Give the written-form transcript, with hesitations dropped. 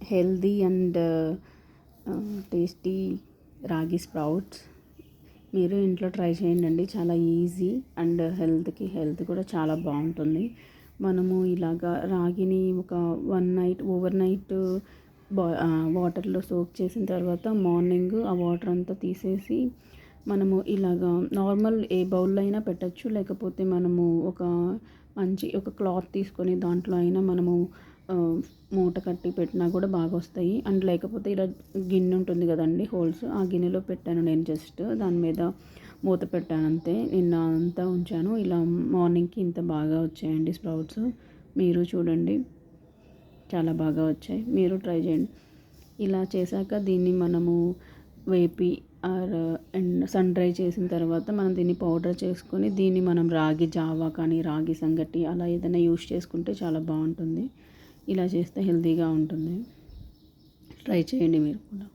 Healthy and tasty రాగి sprouts మీరు ఇంట్లో ట్రై చేయండి. చాలా ఈజీ అండ్ హెల్త్ కూడా చాలా బాగుంటుంది. మనము ఇలాగా రాగిని ఒక ఓవర్ నైట్ వాటర్లో సోక్ చేసిన తర్వాత మార్నింగ్ ఆ వాటర్ అంతా తీసేసి మనము ఇలాగా నార్మల్ ఏ బౌల్లో అయినా పెట్టచ్చు. లేకపోతే మనము ఒక క్లాత్ తీసుకొని దాంట్లో అయినా మనము మూట కట్టి పెట్టినా కూడా బాగా వస్తాయి. అండ్ లేకపోతే ఇలా గిన్నె ఉంటుంది కదండి, హోల్స్, ఆ గిన్నెలో పెట్టాను నేను. జస్ట్ దాని మీద మూత పెట్టాను అంతే. నిన్న అంతా ఉంచాను. ఇలా మార్నింగ్కి ఇంత బాగా వచ్చాయండి స్ప్రౌట్స్. మీరు చూడండి, చాలా బాగా వచ్చాయి. మీరు ట్రై చేయండి. ఇలా చేశాక దీన్ని మనము వేపి అండ్ సన్ డ్రై చేసిన తర్వాత మనం దీన్ని పౌడర్ చేసుకొని దీన్ని మనం రాగి జావా కానీ రాగి సంగటి అలా ఏదైనా యూస్ చేసుకుంటే చాలా బాగుంటుంది. ఇలా చేస్తే హెల్తీగా ఉంటుంది. ట్రై చేయండి మీరు కూడా.